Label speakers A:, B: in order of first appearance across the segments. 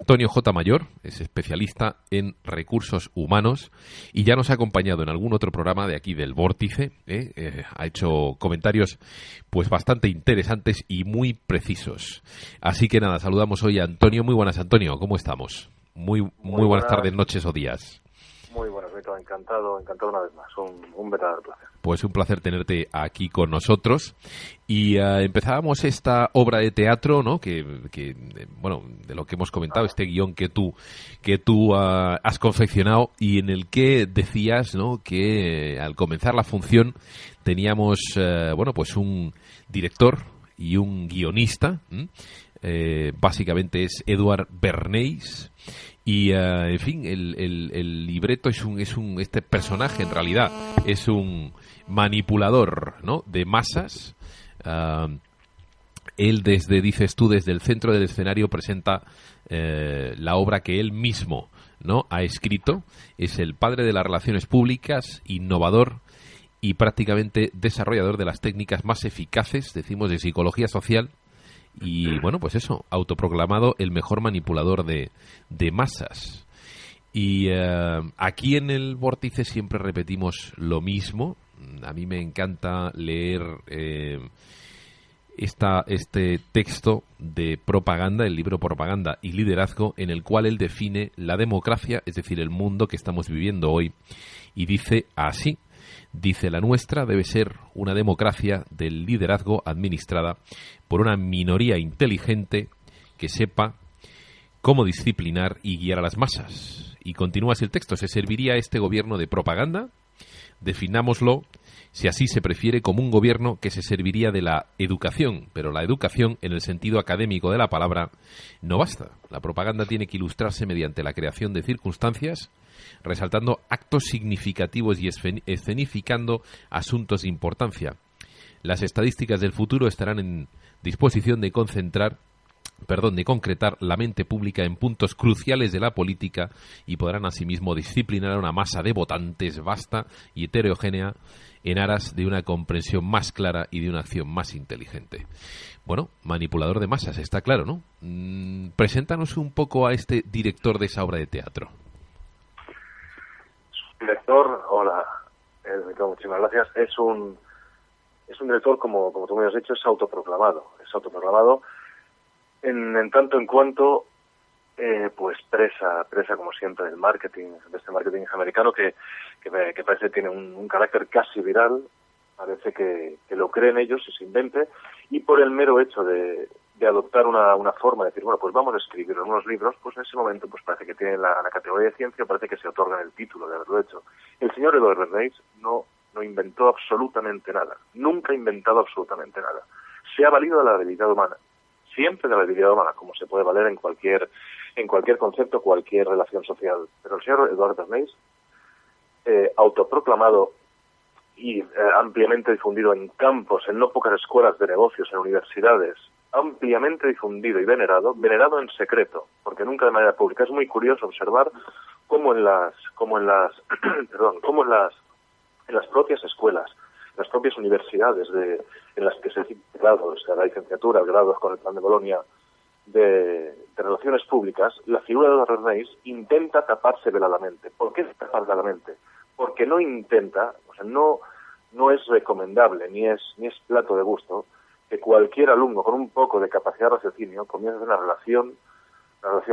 A: Antonio J. Mayor, es especialista en recursos humanos y ya nos ha acompañado en algún otro programa de aquí del Vórtice. Ha hecho comentarios pues bastante interesantes y muy precisos. Así que nada, saludamos hoy a Antonio. Muy buenas, Antonio, ¿cómo estamos? Muy buenas tardes, noches o días.
B: Muy buenas, Rito, encantado una vez más, un verdadero placer.
A: Pues un placer tenerte aquí con nosotros. Y empezábamos esta obra de teatro, ¿no? Que bueno, de lo que hemos comentado, este guión que tú has confeccionado y en el que decías, ¿no? Que al comenzar la función teníamos, bueno, pues un director y un guionista. Básicamente es Edward Bernays. Y, en fin, el libreto este personaje en realidad es un manipulador, ¿no? De masas. Él dices tú, desde el centro del escenario presenta la obra que él mismo, ¿no? Ha escrito. Es el padre de las relaciones públicas, innovador y prácticamente desarrollador de las técnicas más eficaces, decimos, de psicología social. Y bueno, pues eso, autoproclamado el mejor manipulador de masas. Y aquí en el Vórtice siempre repetimos lo mismo. A mí me encanta leer este texto de propaganda, el libro Propaganda y Liderazgo, en el cual él define la democracia, es decir, el mundo que estamos viviendo hoy. Y dice así. Dice, la nuestra debe ser una democracia del liderazgo administrada por una minoría inteligente que sepa cómo disciplinar y guiar a las masas. Y continúa así el texto. ¿Se serviría este gobierno de propaganda? Definámoslo, si así se prefiere, como un gobierno que se serviría de la educación. Pero la educación, en el sentido académico de la palabra, no basta. La propaganda tiene que ilustrarse mediante la creación de circunstancias, resaltando actos significativos y escenificando asuntos de importancia. Las estadísticas del futuro estarán en disposición de concretar la mente pública en puntos cruciales de la política y podrán asimismo disciplinar a una masa de votantes vasta y heterogénea en aras de una comprensión más clara y de una acción más inteligente. Bueno, manipulador de masas, está claro, ¿no? Preséntanos un poco a este director de esa obra de teatro.
B: Director, hola, muchísimas gracias. Es un director, como tú me has dicho, es autoproclamado en tanto en cuanto pues presa como siempre del marketing, de este marketing americano que parece que tiene un carácter casi viral. Parece que lo creen ellos y se invente, y por el mero hecho de adoptar una forma de decir, bueno, pues vamos a escribir unos libros, pues en ese momento pues parece que tienen la categoría de ciencia, parece que se otorgan el título de haberlo hecho. El señor Edward Bernays no inventó absolutamente nada, nunca ha inventado absolutamente nada. Se ha valido de la debilidad humana, siempre de la debilidad humana, como se puede valer en cualquier concepto, cualquier relación social. Pero el señor Edward Bernays, autoproclamado y ampliamente difundido en campos, en no pocas escuelas de negocios, en universidades, ampliamente difundido y venerado en secreto, porque nunca de manera pública. Es muy curioso observar cómo en las propias escuelas, en las propias universidades en las que se dictan grados, la licenciatura, grados con el plan de Bolonia de relaciones públicas, la figura de Edward Bernays intenta taparse veladamente. ¿Por qué tapar veladamente? Porque no intenta, o sea, no es recomendable ni es plato de gusto que cualquier alumno con un poco de capacidad de raciocinio comience una relación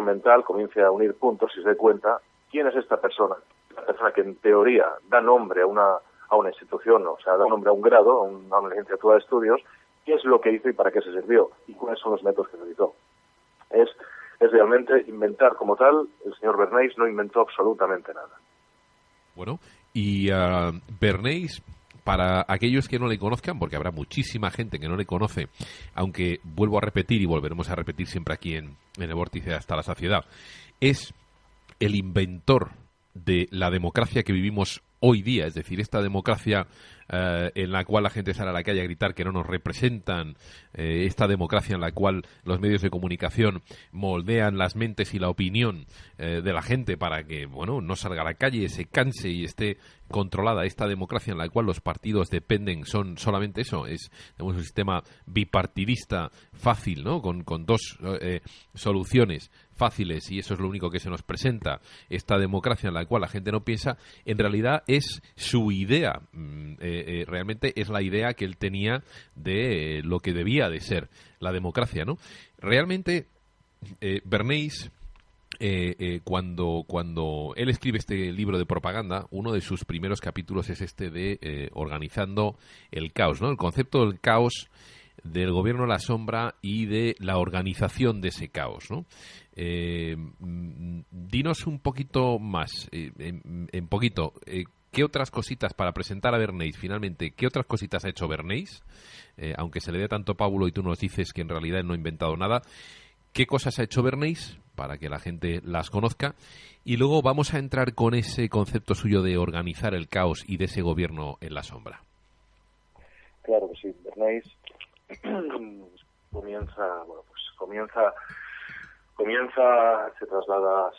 B: mental, comience a unir puntos y se dé cuenta quién es esta persona, la persona que en teoría da nombre a una institución, o sea, da nombre a un grado, a una licenciatura de estudios, qué es lo que hizo y para qué se sirvió y cuáles son los métodos que utilizó. Es realmente inventar como tal. El señor Bernays no inventó absolutamente nada.
A: Bueno, y Bernays, para aquellos que no le conozcan, porque habrá muchísima gente que no le conoce, aunque vuelvo a repetir y volveremos a repetir siempre aquí en el Vórtice hasta la saciedad, es el inventor de la democracia que vivimos hoy día, es decir, esta democracia en la cual la gente sale a la calle a gritar que no nos representan, esta democracia en la cual los medios de comunicación moldean las mentes y la opinión de la gente para que, bueno, no salga a la calle, se canse y esté controlada, esta democracia en la cual los partidos dependen, son solamente eso, tenemos un sistema bipartidista fácil, ¿no? Con dos soluciones fáciles y eso es lo único que se nos presenta, esta democracia en la cual la gente no piensa, en realidad es su idea. Realmente es la idea que él tenía de lo que debía de ser la democracia, ¿no? Realmente, Bernays, cuando él escribe este libro de propaganda, uno de sus primeros capítulos es este de organizando el caos, ¿no? El concepto del caos, del gobierno a la sombra y de la organización de ese caos, ¿no? Dinos un poquito más, en poquito, ¿qué otras cositas, para presentar a Bernays finalmente, qué otras cositas ha hecho Bernays? Aunque se le dé tanto pábulo y tú nos dices que en realidad él no ha inventado nada, ¿qué cosas ha hecho Bernays para que la gente las conozca? Y luego vamos a entrar con ese concepto suyo de organizar el caos y de ese gobierno en la sombra.
B: Claro que sí, Bernays se traslada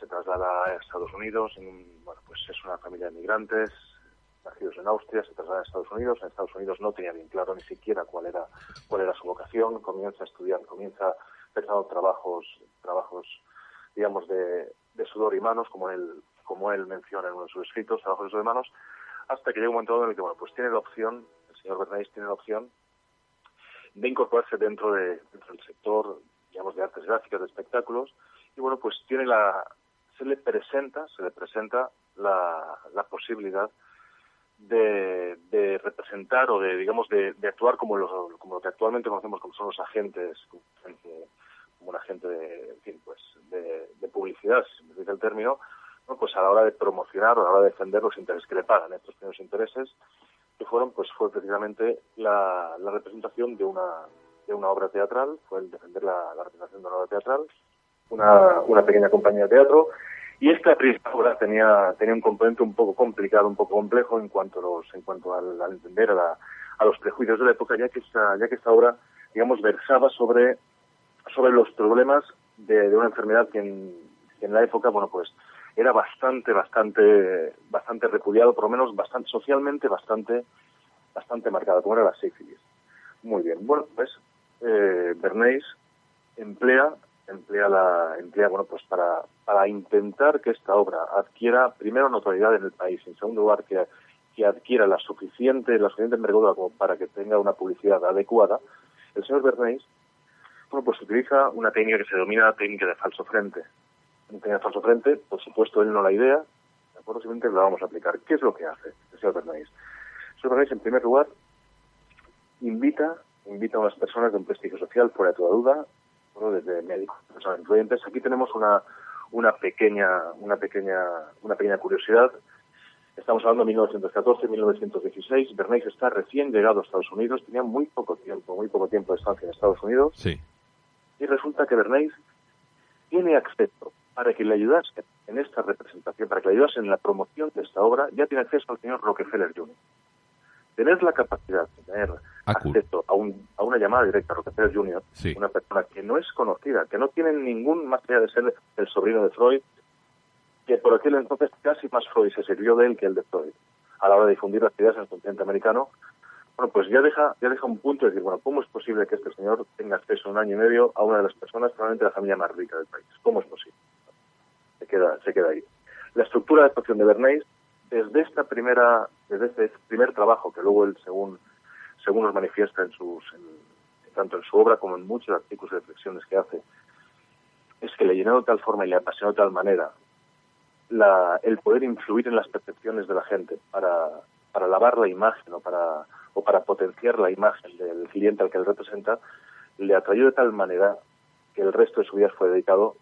B: a Estados Unidos, pues es una familia de migrantes, nacidos en Austria, se traslada a Estados Unidos. En Estados Unidos no tenía bien claro ni siquiera cuál era su vocación, comienza a estudiar, empezando trabajos, digamos, de sudor y manos, como él menciona en uno de sus escritos, trabajos de sudor y manos, hasta que llega un momento en el que, pues tiene la opción, el señor Bernays tiene la opción de incorporarse dentro del sector, digamos, de artes gráficas, de espectáculos, y pues se le presenta la posibilidad de representar o de actuar como lo que actualmente conocemos como son los agentes, como un agente de publicidad, si me dice el término, pues a la hora de promocionar o a la hora de defender los intereses que le pagan. Estos primeros intereses que fue precisamente la representación de una obra teatral, fue el defender la representación de una obra teatral, una pequeña compañía de teatro, y esta primera obra tenía un componente un poco complicado, un poco complejo en cuanto al entender a los prejuicios de la época, ya que esta obra, digamos, versaba sobre los problemas de una enfermedad que en la época, pues era bastante repudiado, por lo menos socialmente bastante marcada, como era la sífilis. Muy bien. Pues Bernays emplea para intentar que esta obra adquiera primero notoriedad en el país, en segundo lugar que adquiera la suficiente envergadura como para que tenga una publicidad adecuada. El señor Bernays pues utiliza una técnica que se denomina técnica de falso frente. Una técnica de falso frente, por supuesto, él no la idea, de acuerdo, simplemente la vamos a aplicar. ¿Qué es lo que hace el señor Bernays? El señor Bernays, en primer lugar, invita a unas personas de un prestigio social, fuera de toda duda, desde médicos, personas influyentes. Aquí tenemos una pequeña curiosidad. Estamos hablando de 1914, 1916. Bernays está recién llegado a Estados Unidos, tenía muy poco tiempo de estancia en Estados Unidos.
A: Sí.
B: Y resulta que Bernays tiene acceso, para que le ayudase en esta representación, para que le ayudase en la promoción de esta obra, ya tiene acceso al señor Rockefeller Jr. Tener la capacidad de tener acceso a una llamada directa a Rockefeller Jr., sí, una persona que no es conocida, que no tiene más allá de ser el sobrino de Freud, que por aquel entonces casi más Freud se sirvió de él que el de Freud, a la hora de difundir las ideas en el continente americano, pues ya deja un punto de decir, ¿cómo es posible que este señor tenga acceso 1 año y medio a una de las personas, probablemente la familia más rica del país? ¿Cómo es posible? Se queda ahí. La estructura de actuación de Bernays, desde este primer trabajo, que luego él, según nos manifiesta tanto en su obra como en muchos artículos y reflexiones que hace, es que le llenó de tal forma y le apasionó de tal manera el poder influir en las percepciones de la gente para lavar la imagen o para potenciar la imagen del cliente al que él representa, le atrayó de tal manera que el resto de su vida fue dedicado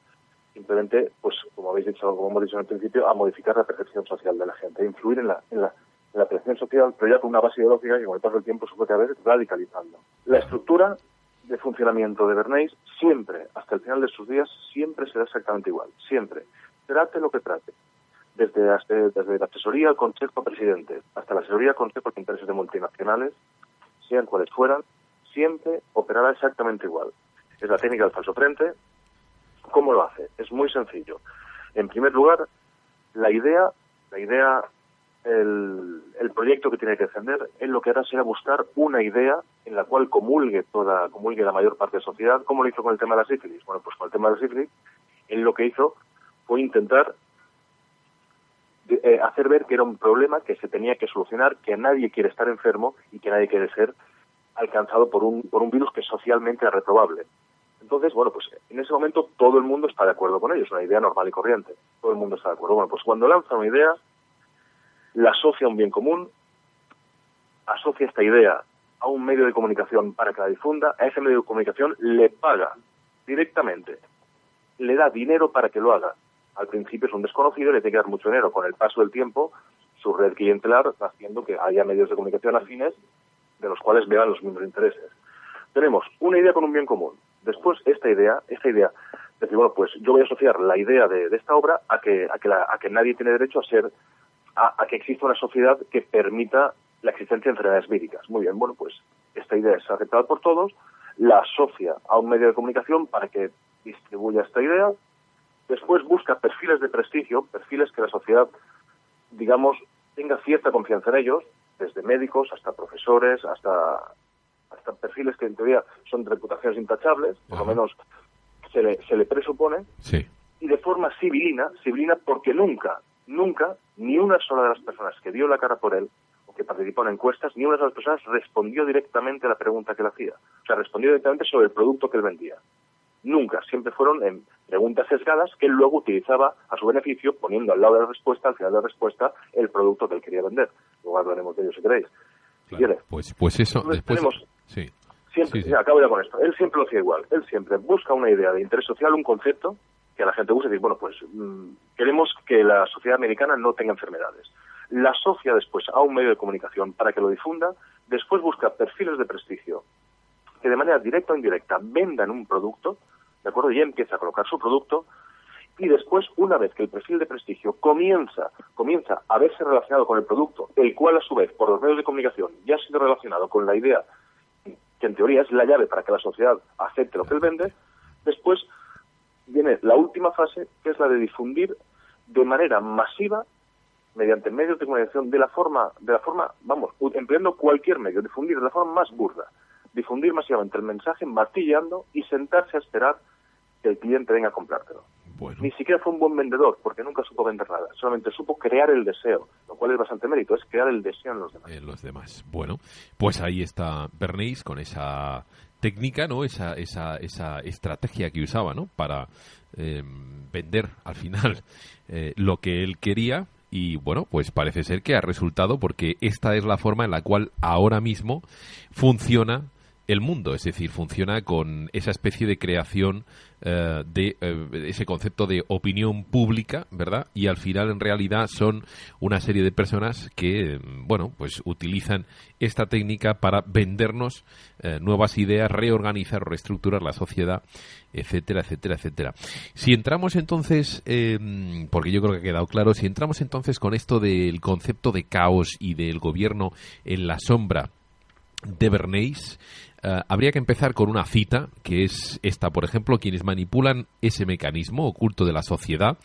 B: simplemente, pues como hemos dicho en el principio, a modificar la percepción social de la gente, a influir en la percepción social, pero ya con una base ideológica que con el paso del tiempo se fue cada vez radicalizando. La estructura de funcionamiento de Bernays siempre, hasta el final de sus días, siempre será exactamente igual, siempre. Trate lo que trate. Desde la asesoría al Consejo Presidente hasta la asesoría al Consejo de Intereses de Multinacionales, sean cuales fueran, siempre operará exactamente igual. Es la técnica del falso frente. ¿Cómo lo hace? Es muy sencillo. En primer lugar, la idea, el proyecto que tiene que defender, él lo que hará será buscar una idea en la cual comulgue la mayor parte de la sociedad. ¿Cómo lo hizo con el tema de la sífilis? Pues con el tema de la sífilis, Él lo que hizo fue intentar hacer ver que era un problema que se tenía que solucionar, que nadie quiere estar enfermo y que nadie quiere ser alcanzado por un virus que socialmente es reprobable. Entonces, bueno, pues en ese momento todo el mundo está de acuerdo con ello, es una idea normal y corriente, todo el mundo está de acuerdo. Bueno, pues cuando lanza una idea, la asocia a un bien común, asocia esta idea a un medio de comunicación para que la difunda, a ese medio de comunicación le paga directamente, le da dinero para que lo haga. Al principio es un desconocido y le tiene que dar mucho dinero. Con el paso del tiempo, su red clientelar va haciendo que haya medios de comunicación afines de los cuales vean los mismos intereses. Tenemos una idea con un bien común. Después, esta idea, decir, bueno, pues yo voy a asociar la idea de esta obra a que nadie tiene derecho a que exista una sociedad que permita la existencia de enfermedades víricas. Muy bien, bueno, pues esta idea es aceptada por todos, la asocia a un medio de comunicación para que distribuya esta idea, después busca perfiles de prestigio, perfiles que la sociedad, digamos, tenga cierta confianza en ellos, desde médicos hasta profesores, hasta perfiles que en teoría son de reputaciones intachables, por lo menos se le presupone,
A: sí.
B: Y de forma civilina porque nunca, ni una sola de las personas que dio la cara por él, o que participó en encuestas, ni una de las personas respondió directamente a la pregunta que le hacía. O sea, respondió directamente sobre el producto que él vendía. Nunca, siempre fueron en preguntas sesgadas que él luego utilizaba a su beneficio, poniendo al lado de la respuesta, al final de la respuesta, el producto que él quería vender. Luego hablaremos de ello si queréis.
A: Claro, pues eso,
B: entonces,
A: después...
B: tenemos,
A: sí.
B: Siempre,
A: Sí.
B: acabo ya con esto. Él siempre lo hacía igual. Él siempre busca una idea de interés social, un concepto que a la gente guste y decir, bueno, pues queremos que la sociedad americana no tenga enfermedades. La asocia después a un medio de comunicación para que lo difunda, después busca perfiles de prestigio que de manera directa o indirecta vendan un producto, ¿de acuerdo? Y empieza a colocar su producto, y después, una vez que el perfil de prestigio comienza a verse relacionado con el producto, el cual a su vez, por los medios de comunicación, ya ha sido relacionado con la idea que en teoría es la llave para que la sociedad acepte lo que él vende, después viene la última fase, que es la de difundir de manera masiva, mediante medios de comunicación, de la forma, vamos, empleando cualquier medio, difundir de la forma más burda, difundir masivamente el mensaje, martillando y sentarse a esperar que el cliente venga a comprártelo.
A: Bueno.
B: Ni siquiera fue un buen vendedor, porque nunca supo vender nada, solamente supo crear el deseo, lo cual es bastante mérito, es crear el deseo en los demás.
A: Bueno, pues ahí está Bernays con esa técnica, ¿no? Esa estrategia que usaba, ¿no? Para vender al final lo que él quería. Y bueno, pues parece ser que ha resultado, porque esta es la forma en la cual ahora mismo funciona el mundo, es decir, funciona con esa especie de creación de ese concepto de opinión pública, ¿verdad? Y al final, en realidad, son una serie de personas que, bueno, pues utilizan esta técnica para vendernos nuevas ideas, reorganizar o reestructurar la sociedad, etcétera, etcétera, etcétera. Si entramos entonces, porque yo creo que ha quedado claro, si entramos entonces con esto del concepto de caos y del gobierno en la sombra de Bernays, habría que empezar con una cita, que es esta, por ejemplo: quienes manipulan ese mecanismo oculto de la sociedad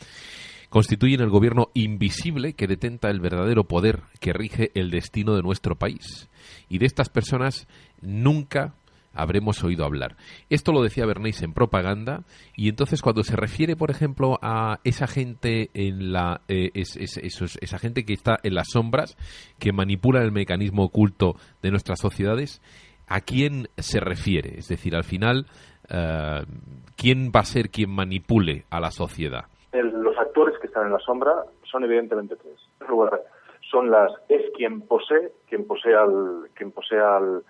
A: constituyen el gobierno invisible que detenta el verdadero poder que rige el destino de nuestro país. Y de estas personas nunca habremos oído hablar. Esto lo decía Bernays en Propaganda, y entonces cuando se refiere, por ejemplo, a esa gente esa gente que está en las sombras, que manipula el mecanismo oculto de nuestras sociedades, ¿a quién se refiere? Es decir, al final, ¿quién va a ser quien manipule a la sociedad?
B: Los actores que están en la sombra son evidentemente tres. Son quien posee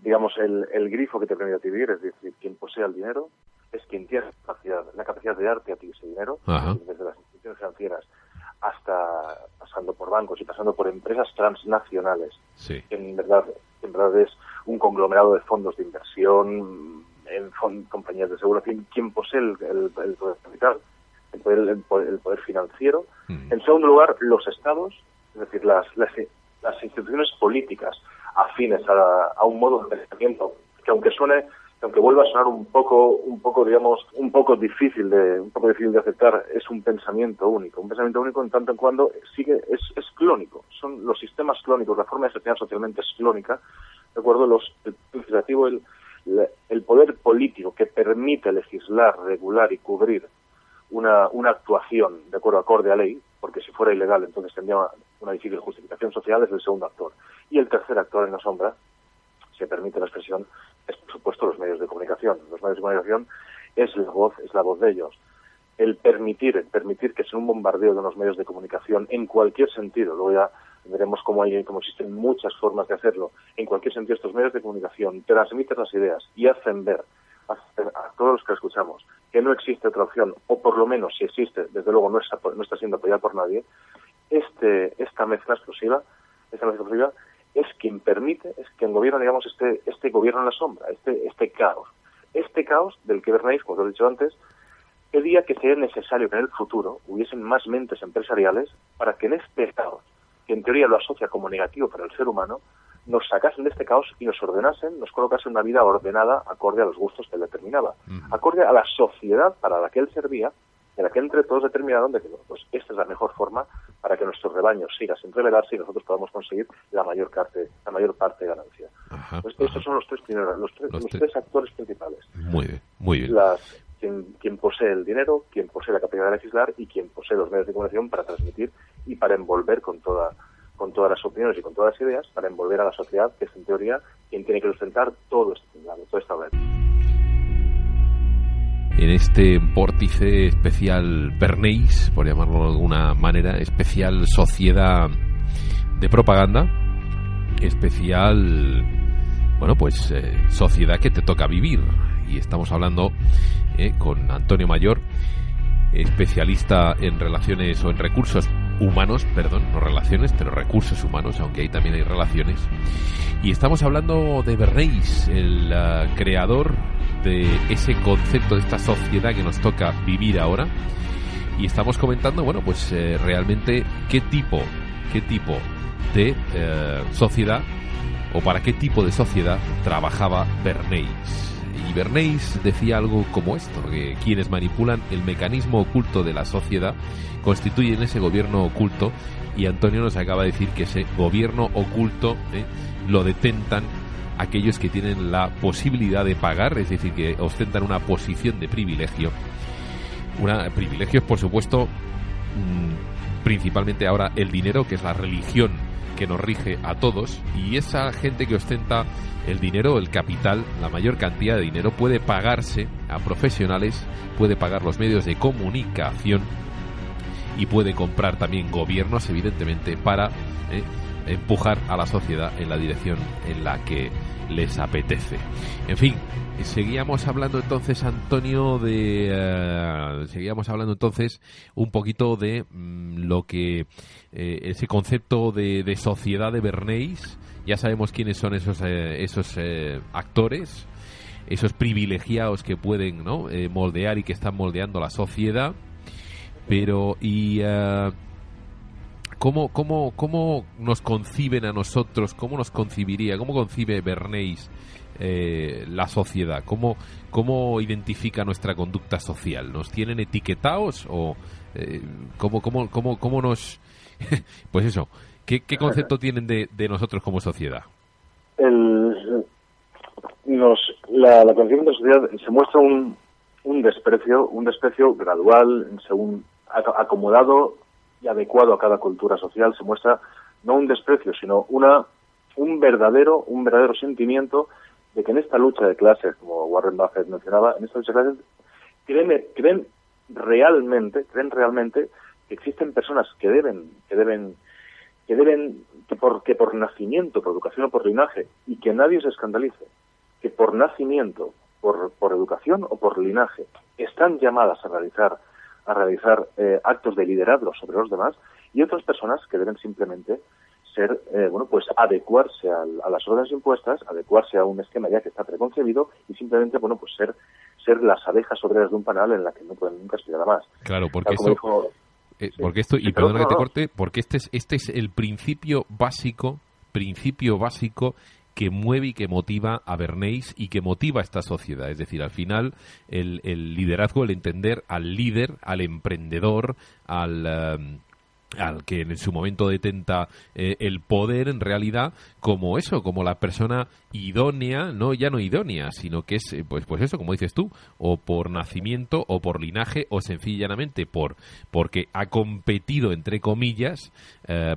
B: digamos, el grifo que te permite vivir, es decir, quien posee el dinero, es quien tiene la capacidad de darte a ti ese dinero, desde las instituciones financieras hasta pasando por bancos y pasando por empresas transnacionales.
A: Sí.
B: En verdad es un conglomerado de fondos de inversión, compañías de seguro, quien posee el poder capital, el poder financiero. En segundo lugar, los estados, es decir, las instituciones políticas afines a un modo de pensamiento que aunque vuelva a sonar un poco difícil de aceptar, es un pensamiento único en tanto en cuando es clónico. Son los sistemas clónicos, la forma de gestionar socialmente es clónica. De acuerdo, el legislativo, el poder político que permite legislar, regular y cubrir una actuación de acuerdo acorde a ley, porque si fuera ilegal entonces tendría una difícil justificación social, es el segundo actor. Y el tercer actor en la sombra, si me permite la expresión, es por supuesto los medios de comunicación. Los medios de comunicación es la voz de ellos. El permitir que sea un bombardeo de unos medios de comunicación en cualquier sentido, luego ya veremos cómo existen muchas formas de hacerlo, en cualquier sentido estos medios de comunicación transmiten las ideas y hacen ver a todos los que escuchamos que no existe otra opción, o por lo menos si existe, desde luego no está siendo apoyada por nadie. Esta mezcla explosiva es quien permite, es quien gobierna, digamos, este gobierno en la sombra, este caos del que Bernays, como os he dicho antes, pedía que sería necesario que en el futuro hubiesen más mentes empresariales para que en este caos, que en teoría lo asocia como negativo para el ser humano, nos sacasen de este caos y nos ordenasen, nos colocasen una vida ordenada acorde a los gustos que él determinaba, acorde a la sociedad para la que él servía, en la que entre todos determinaron de que pues esta es la mejor forma para que nuestro rebaño siga sin rebelarse y nosotros podamos conseguir la mayor parte de ganancia. Pues estos son los tres actores principales.
A: Muy bien, muy bien.
B: Quien posee el dinero, quien posee la capacidad de legislar y quien posee los medios de comunicación para transmitir y para envolver con todas las opiniones y con todas las ideas, para envolver a la sociedad, que es en teoría quien tiene que sustentar toda esta red.
A: En este vórtice especial Bernays, por llamarlo de alguna manera, especial sociedad de propaganda, especial, sociedad que te toca vivir. Y estamos hablando con Antonio Mayor, especialista en relaciones o en recursos humanos, no relaciones, pero recursos humanos, aunque ahí también hay relaciones. Y estamos hablando de Bernays, el creador de ese concepto, de esta sociedad que nos toca vivir ahora. Y estamos comentando, realmente qué tipo de sociedad o para qué tipo de sociedad trabajaba Bernays. Y Bernays decía algo como esto, que quienes manipulan el mecanismo oculto de la sociedad constituyen ese gobierno oculto, y Antonio nos acaba de decir que ese gobierno oculto lo detentan aquellos que tienen la posibilidad de pagar, es decir, que ostentan una posición de privilegio. Privilegio es, por supuesto, principalmente ahora el dinero, que es la religión que nos rige a todos, y esa gente que ostenta el dinero, el capital, la mayor cantidad de dinero, puede pagarse a profesionales, puede pagar los medios de comunicación y puede comprar también gobiernos, evidentemente, para empujar a la sociedad en la dirección en la que les apetece. En fin, seguíamos hablando entonces, Antonio, un poquito de lo que ese concepto de sociedad de Bernays. Ya sabemos quiénes son esos actores, esos privilegiados que pueden moldear y que están moldeando la sociedad. Pero ¿cómo nos conciben a nosotros? ¿Cómo nos concibiría? ¿Cómo concibe Bernays la sociedad? ¿Cómo identifica nuestra conducta social? ¿Nos tienen etiquetados o cómo nos pues eso? ¿Qué concepto tienen de nosotros como sociedad?
B: La concepción de sociedad se muestra un desprecio gradual, según acomodado y adecuado a cada cultura social. Se muestra no un desprecio, sino un verdadero sentimiento de que en esta lucha de clases, como Warren Buffett mencionaba, en esta lucha de clases creen realmente que existen personas que por nacimiento, por educación o por linaje, y que nadie se escandalice, que por nacimiento, por educación o por linaje, están llamadas a realizar actos de liderazgo sobre los demás, y otras personas que deben simplemente ser, adecuarse a las órdenes impuestas, adecuarse a un esquema ya que está preconcebido, y simplemente, ser las abejas obreras de un panal en la que no pueden nunca aspirar a más.
A: Claro, porque perdona que te corte, porque este es el principio básico que mueve y que motiva a Bernays y que motiva a esta sociedad. Es decir, al final el liderazgo, el entender al líder, al emprendedor, al al que en su momento detenta el poder, en realidad, como eso, como la persona idónea, no ya no idónea, sino que es, pues eso, como dices tú, o por nacimiento, o por linaje, o sencillamente porque ha competido, entre comillas,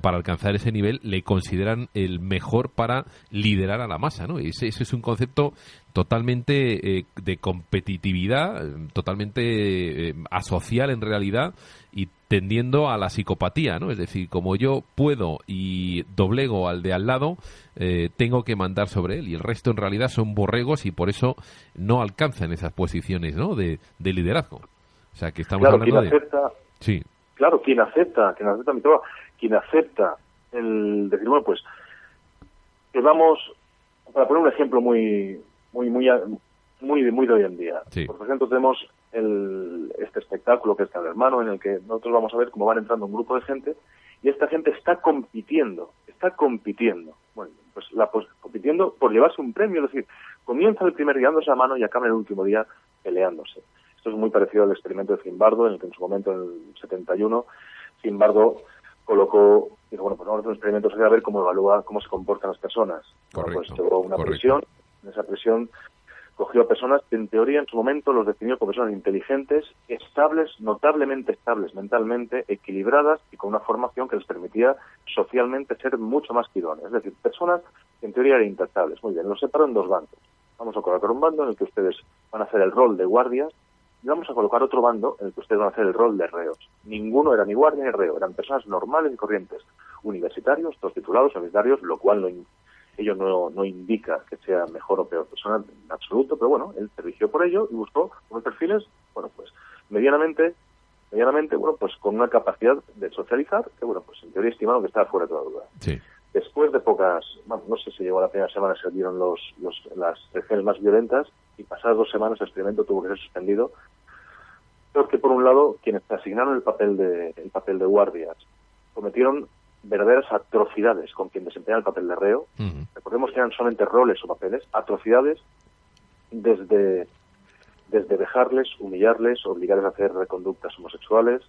A: para alcanzar ese nivel, le consideran el mejor para liderar a la masa, ¿no? Ese es un concepto totalmente de competitividad, totalmente asocial en realidad, y tendiendo a la psicopatía, ¿no? Es decir, como yo puedo y doblego al de al lado, tengo que mandar sobre él, y el resto en realidad son borregos y por eso no alcanzan esas posiciones, ¿no? de liderazgo. O sea, que estamos hablando
B: quien acepta,
A: sí.
B: Claro, quien acepta mi trabajo, quien acepta el decir, bueno, pues que vamos, para poner un ejemplo muy de hoy en día.
A: Sí.
B: Por ejemplo, tenemos este espectáculo que es Gran Hermano, en el que nosotros vamos a ver cómo van entrando un grupo de gente y esta gente está compitiendo. Bueno, pues compitiendo por llevarse un premio, es decir, comienza el primer día dándose la mano y acaba el último día peleándose. Esto es muy parecido al experimento de Zimbardo, en el que en su momento, en el 71, Zimbardo dijo, bueno, pues vamos a hacer un experimento social a ver cómo evalúa, cómo se comportan las personas.
A: Correcto,
B: pues llevó una presión, en esa presión cogió a personas que en teoría en su momento los definió como personas inteligentes, estables, notablemente estables mentalmente, equilibradas y con una formación que les permitía socialmente ser mucho más que idóneas. Es decir, personas que en teoría eran intactables. Muy bien, los separó en dos bandos. Vamos a colocar un bando en el que ustedes van a hacer el rol de guardias y vamos a colocar otro bando en el que ustedes van a hacer el rol de reos. Ninguno era ni guardia ni reo, eran personas normales y corrientes, universitarios, todos titulados, universitarios, lo cual ello no indica que sea mejor o peor persona en absoluto, pero bueno, él se rigió por ello y buscó unos perfiles, bueno, pues medianamente, bueno, pues con una capacidad de socializar, que bueno, pues en teoría estimaron que estaba fuera de toda duda.
A: Sí.
B: Después de pocas, bueno, no sé si llegó a la primera semana, se dieron las reacciones más violentas y pasadas 2 semanas el experimento tuvo que ser suspendido, porque por un lado quienes asignaron el papel de guardias cometieron verdaderas atrocidades con quien desempeñaba el papel de reo.
A: Uh-huh.
B: Recordemos que eran solamente roles o papeles, atrocidades desde dejarles, humillarles, obligarles a hacer conductas homosexuales,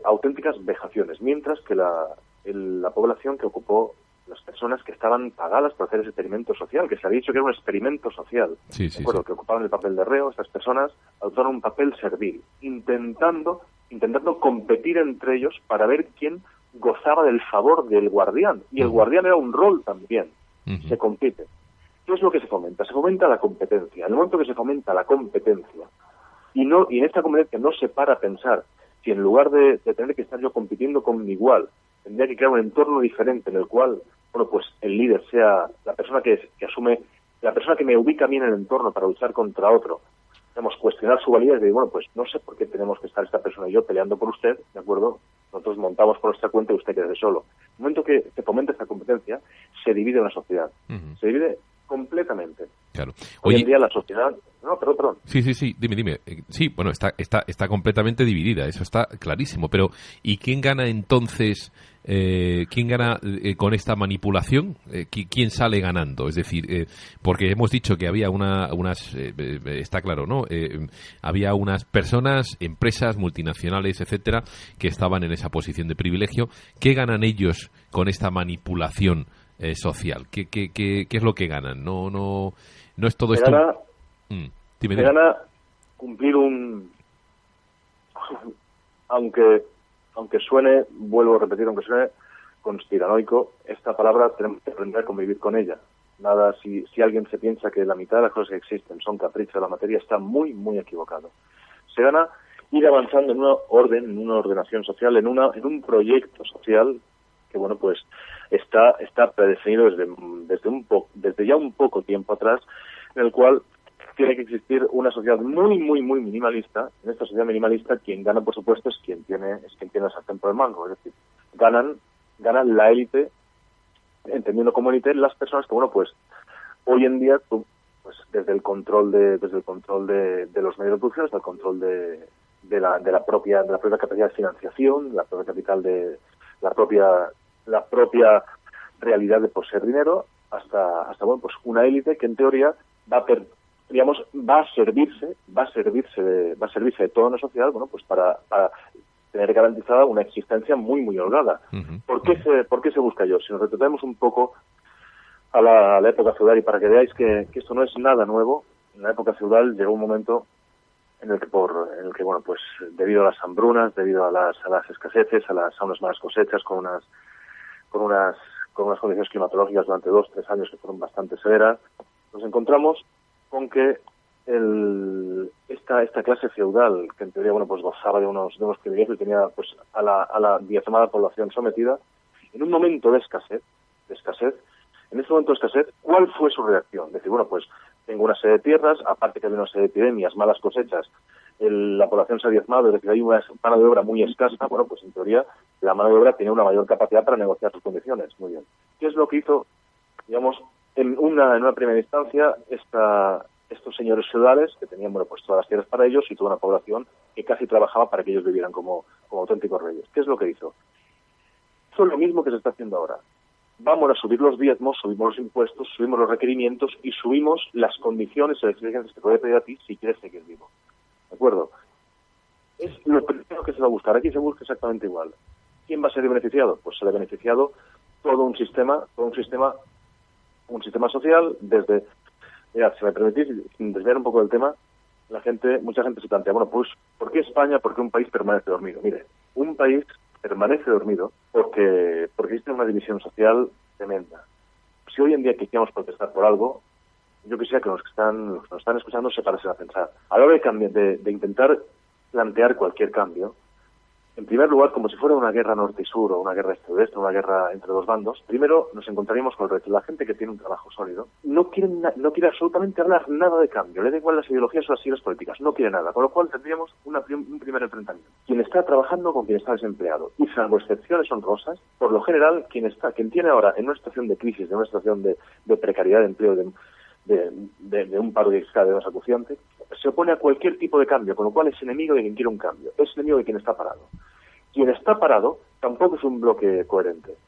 B: auténticas vejaciones, mientras que la población que ocupó, las personas que estaban pagadas por hacer ese experimento social, que se había dicho que era un experimento social,
A: sí.
B: que ocupaban el papel de reo, estas personas adoptaron un papel servil, intentando competir entre ellos para ver quién gozaba del favor del guardián, y el guardián era un rol también.
A: Uh-huh.
B: Se compite. ¿Qué es lo que se fomenta? Se fomenta la competencia. En el momento que se fomenta la competencia, y en esta competencia no se para a pensar si en lugar de tener que estar yo compitiendo con mi igual, tendría que crear un entorno diferente en el cual, bueno, pues el líder sea la persona que asume, la persona que me ubica bien en el entorno para luchar contra otro, cuestionar su validez y decir, bueno, pues no sé por qué tenemos que estar esta persona y yo peleando por usted, ¿de acuerdo? Nosotros montamos por nuestra cuenta y usted quede solo. En el momento que se fomenta esta competencia, se divide una sociedad. Uh-huh. Se divide completamente.
A: Claro.
B: Hoy en día la sociedad... No, perdón.
A: Sí, dime. Sí, bueno, está completamente dividida, eso está clarísimo. Pero, ¿y quién gana entonces? ¿Quién gana con esta manipulación? ¿Quién sale ganando? Es decir, porque hemos dicho que había está claro, ¿no? Había unas personas, empresas multinacionales, etcétera, que estaban en esa posición de privilegio. ¿Qué ganan ellos con esta manipulación social? ¿Qué es lo que ganan? No es todo esto.
B: Me gana cumplir aunque suene, vuelvo a repetir, aunque suene conspiranoico, esta palabra tenemos que aprender a convivir con ella. Nada, si alguien se piensa que la mitad de las cosas que existen son caprichos de la materia, está muy, muy equivocado. Se gana ir avanzando en en una ordenación social, en un proyecto social que, bueno, pues está predefinido desde ya un poco tiempo atrás, en el cual tiene que existir una sociedad muy, muy, muy minimalista. En esta sociedad minimalista, quien gana, por supuesto, es quien tiene la sartén por el mango. Es decir, ganan la élite, entendiendo como élite las personas que, bueno, pues hoy en día, pues desde el control de los medios de producción hasta el control de la propia capacidad de financiación, la propia capital de la propia realidad de poseer dinero, hasta bueno, pues una élite que en teoría va a servirse de toda una sociedad, bueno, pues para tener garantizada una existencia muy, muy holgada.
A: Uh-huh.
B: ¿Por qué se busca ello? Si nos retrocedemos un poco a la época feudal, y para que veáis que esto no es nada nuevo, en la época feudal llegó un momento en el que bueno, pues debido a las hambrunas, debido a las escaseces, a unas malas cosechas, con unas condiciones climatológicas durante 2-3 años que fueron bastante severas, nos encontramos con que esta clase feudal, que en teoría, bueno, pues gozaba de unos privilegios y tenía, pues, a la diezmada población sometida, en un momento de escasez, en ese momento de escasez, ¿cuál fue su reacción? Decir, bueno, pues tengo una serie de tierras, aparte que había una serie de epidemias, malas cosechas, la población se ha diezmado, es decir, hay una mano de obra muy escasa. Bueno, pues en teoría la mano de obra tenía una mayor capacidad para negociar sus condiciones. Muy bien. ¿Qué es lo que hizo, digamos, en una primera instancia, estos señores feudales que tenían, bueno, pues todas las tierras para ellos y toda una población que casi trabajaba para que ellos vivieran como auténticos reyes? ¿Qué es lo que hizo? Hizo lo mismo que se está haciendo ahora. Vamos a subir los diezmos, subimos los impuestos, subimos los requerimientos y subimos las condiciones y las exigencias que te voy a pedir a ti si quieres seguir vivo. ¿De acuerdo? Es lo primero que se va a buscar. Aquí se busca exactamente igual. ¿Quién va a ser beneficiado? Pues se le ha beneficiado todo un sistema social desde... Mirad, si me permitís, sin desviar un poco del tema, mucha gente se plantea, bueno, pues, ¿por qué España? ¿Por qué un país permanece dormido? Mire, un país permanece dormido porque existe una división social tremenda. Si hoy en día quisiéramos protestar por algo, yo quisiera que los que están escuchando se parasen a pensar. A la hora de intentar plantear cualquier cambio, en primer lugar, como si fuera una guerra norte y sur, o una guerra este-oeste, una guerra entre dos bandos, primero nos encontraríamos con el reto. La gente que tiene un trabajo sólido no quiere absolutamente hablar nada de cambio, le da igual las ideologías o las siglas políticas, no quiere nada, con lo cual tendríamos un primer enfrentamiento. Quien está trabajando con quien está desempleado, y salvo excepciones honrosas, por lo general, quien tiene ahora en una situación de crisis, en una situación de precariedad de empleo, de un paro de más acuciante, se opone a cualquier tipo de cambio, con lo cual es enemigo de quien quiere un cambio, es enemigo de quien está parado. Quien está parado tampoco es un bloque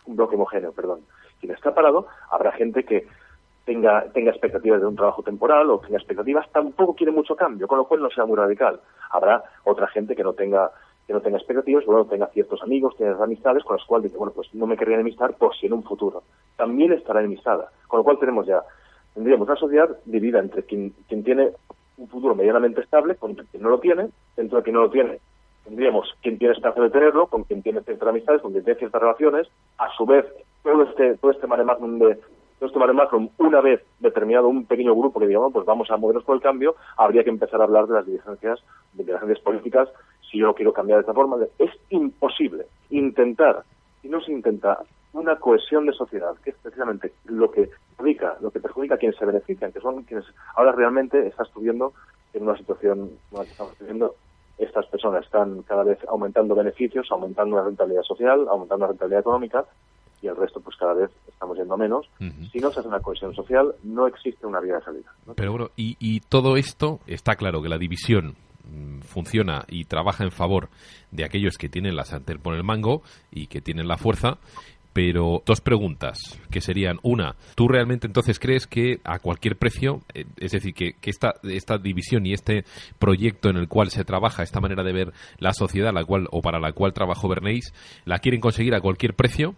B: homogéneo, perdón. Quien está parado, habrá gente que tenga expectativas de un trabajo temporal o tenga expectativas, tampoco quiere mucho cambio, con lo cual no sea muy radical. Habrá otra gente que no tenga expectativas, bueno, tenga ciertos amigos, tenga amistades con las cuales dice, bueno, pues no me querría enemistar por si en un futuro también estará enemistada. Con lo cual tendríamos una sociedad dividida entre quien tiene un futuro medianamente estable, con quien no lo tiene, dentro de quien no lo tiene tendríamos quien tiene esperanza de tenerlo, con quien tiene ciertas amistades, con quien tiene ciertas relaciones. A su vez, todo este mare magnum, una vez determinado un pequeño grupo que digamos, pues vamos a movernos por el cambio, habría que empezar a hablar de las divergencias políticas. Si yo no quiero cambiar de esta forma, es imposible intentar, y no se intenta, una cohesión de sociedad, que es precisamente lo que perjudica a quienes se benefician, que son quienes ahora realmente estás viviendo en una situación como la que estamos viviendo. Estas personas están cada vez aumentando beneficios, aumentando la rentabilidad social, aumentando la rentabilidad económica, y el resto pues cada vez estamos yendo a menos. Uh-huh. Si no se hace una cohesión social, no existe una vía de salida, ¿no?
A: Pero bueno, y todo esto, está claro que la división funciona y trabaja en favor de aquellos que tienen la sartén por el mango y que tienen la fuerza. Pero dos preguntas, que serían, una, ¿tú realmente entonces crees que a cualquier precio, es decir, que esta división y este proyecto en el cual se trabaja, esta manera de ver la sociedad para la cual trabajó Bernays, la quieren conseguir a cualquier precio?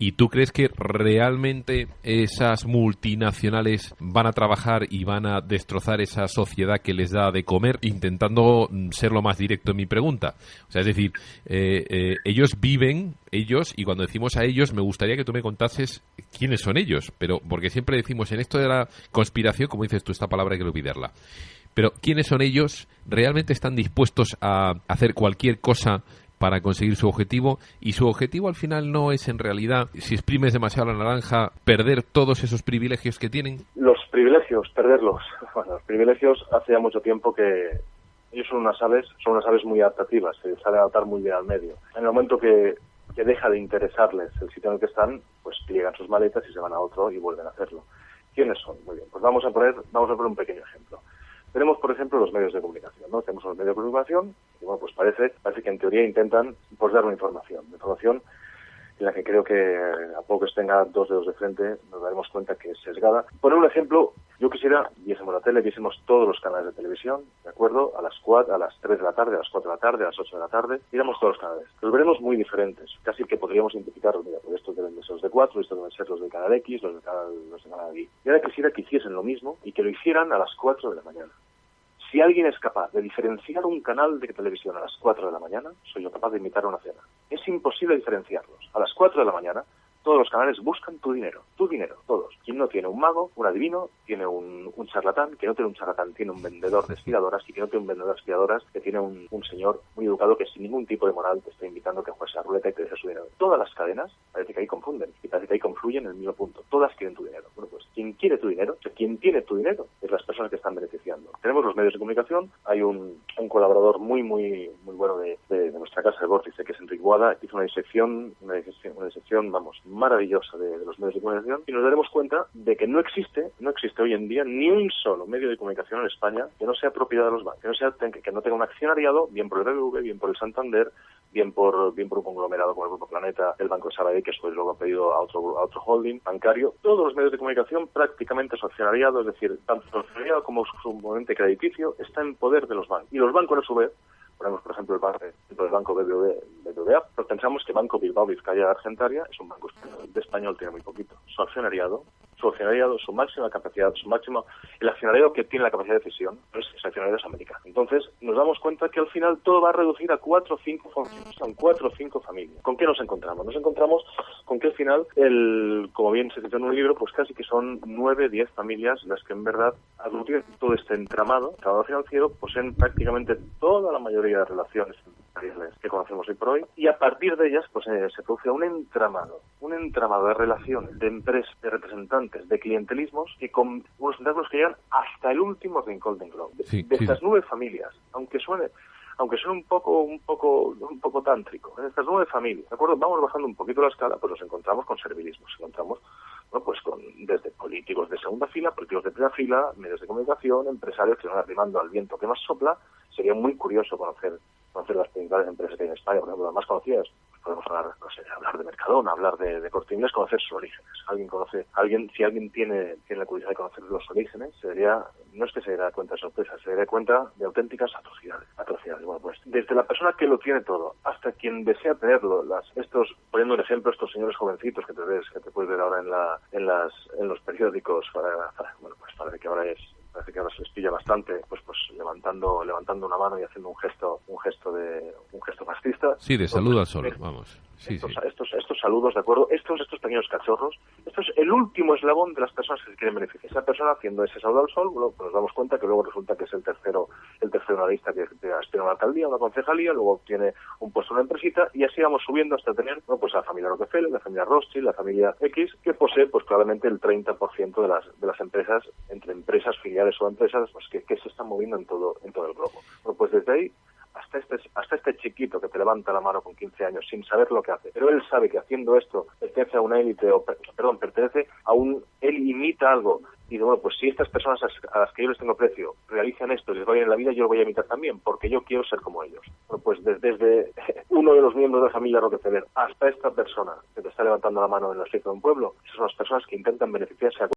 A: ¿Y tú crees que realmente esas multinacionales van a trabajar y van a destrozar esa sociedad que les da de comer? Intentando ser lo más directo en mi pregunta. O sea, es decir, ellos viven, y cuando decimos a ellos, me gustaría que tú me contases quiénes son ellos. Pero porque siempre decimos, en esto de la conspiración, como dices tú, esta palabra hay que olvidarla. Pero ¿quiénes son ellos? ¿Realmente están dispuestos a hacer cualquier cosa para conseguir su objetivo? Y su objetivo al final no es en realidad, si exprimes demasiado la naranja, perder todos esos privilegios que tienen.
B: Los privilegios, perderlos. Bueno, los privilegios hace ya mucho tiempo que ellos son unas aves muy adaptativas, se saben adaptar muy bien al medio. En el momento que deja de interesarles el sitio en el que están, pues pliegan sus maletas y se van a otro y vuelven a hacerlo. ¿Quiénes son? Muy bien, pues vamos a poner un pequeño ejemplo. Tenemos, por ejemplo, los medios de comunicación, ¿no? Tenemos los medios de comunicación y, bueno, pues parece que en teoría intentan pues dar una información en la que creo que a poco que tenga dos dedos de frente nos daremos cuenta que es sesgada. Poner un ejemplo, yo quisiera, viésemos la tele, viésemos todos los canales de televisión, ¿de acuerdo? A las 3 de la tarde, a las 4 de la tarde, a las 8 de la tarde, miramos todos los canales. Los veremos muy diferentes, casi que podríamos identificarlos, mira, pues estos deben de ser los de 4, estos deben ser los del canal X, los de canal Y. Y ahora quisiera que hiciesen lo mismo y que lo hicieran a las 4 de la mañana. Si alguien es capaz de diferenciar un canal de televisión a las 4 de la mañana, soy yo capaz de invitar a una cena. Es imposible diferenciarlos. A las 4 de la mañana, todos los canales buscan tu dinero, todos. Quien no tiene un mago, un adivino, tiene un charlatán, que no tiene un charlatán, tiene un vendedor de aspiradoras, y que no tiene un vendedor de aspiradoras, que tiene un señor muy educado que sin ningún tipo de moral te está invitando a que juegues a la ruleta y te dejes su dinero. Todas las cadenas parece que ahí confunden, y parece que ahí confluyen en el mismo punto. Todas quieren tu dinero. Bueno, pues quien quiere tu dinero, o sea, quien tiene tu dinero, es las personas que están beneficiando. Tenemos los medios de comunicación, hay un colaborador muy bueno de nuestra casa de Vórtice, que es Enrique Boada, hizo una disección, vamos, maravillosa de los medios de comunicación, y nos daremos cuenta de que no existe hoy en día ni un solo medio de comunicación en España que no sea propiedad de los bancos, que no tenga un accionariado, bien por el BBV, bien por el Santander, bien por un conglomerado como el Grupo Planeta, el Banco de Sabadell, que después luego ha pedido a otro holding bancario. Todos los medios de comunicación, prácticamente su accionariado, es decir, tanto su accionariado como su componente crediticio, está en poder de los bancos. Y los bancos, a su vez, ponemos por ejemplo el banco BBVA, pero pensamos que Banco Bilbao Vizcaya Argentaria es un banco español, tiene muy poquito. Su accionariado, su máxima capacidad, el accionariado que tiene la capacidad de decisión, pues ese accionariado es americano. Entonces nos damos cuenta que al final todo va a reducir a 4 o 5 funciones, son 4 o 5 familias. ¿Con qué nos encontramos? Nos encontramos con que al final, como bien se cita en un libro, pues casi que son 9, 10 familias las que en verdad aglutinan todo este entramado financiero, poseen prácticamente toda la mayoría de relaciones empresariales que conocemos hoy por hoy, y a partir de ellas pues se produce un entramado de relaciones, de empresas, de representantes, de clientelismos, y con unos tentáculos que llegan hasta el último rincón del globo. De estas 9 familias, aunque suene un poco tántrico, en estas 9 familias, ¿de acuerdo? Vamos bajando un poquito la escala, pues nos encontramos con servilismo, nos encontramos desde políticos de segunda fila, políticos de primera fila, medios de comunicación, empresarios que van arrimando al viento que más sopla. Sería muy curioso conocer las principales empresas que hay en España, por ejemplo, las más conocidas. Podemos hablar de Mercadona, hablar de Corte Inglés, conocer sus orígenes. Si alguien tiene la curiosidad de conocer los orígenes, no es que se daría cuenta de sorpresa, se daría cuenta de auténticas atrocidades. Bueno, pues desde la persona que lo tiene todo hasta quien desea tenerlo, poniendo un ejemplo, estos señores jovencitos que te puedes ver ahora en los periódicos, parece que ahora se les pilla bastante, pues levantando una mano y haciendo un gesto fascista.
A: Sí, de saludo al sol, vamos.
B: Estos saludos, ¿de acuerdo? Estos pequeños cachorros, esto es el último eslabón de las personas que se quieren beneficiar. Esa persona haciendo ese saludo al sol, pues nos damos cuenta que luego resulta que es el tercero en la lista que aspira a una alcaldía, una concejalía, luego obtiene un puesto en una empresita, y así vamos subiendo hasta tener pues a la familia Rockefeller, la familia Rothschild, la familia X, que posee pues claramente el 30% de las empresas, entre empresas, filiales o empresas, pues que se están moviendo en todo el globo. Bueno, pues desde ahí hasta este chiquito que te levanta la mano con 15 años sin saber lo que hace, pero él sabe que haciendo esto pertenece a una élite, él imita algo, y bueno, pues si estas personas a las que yo les tengo precio realizan esto y les va bien en la vida, yo lo voy a imitar también, porque yo quiero ser como ellos. Bueno, pues desde uno de los miembros de la familia Rockefeller hasta esta persona que te está levantando la mano en la fiesta de un pueblo, esas son las personas que intentan beneficiarse a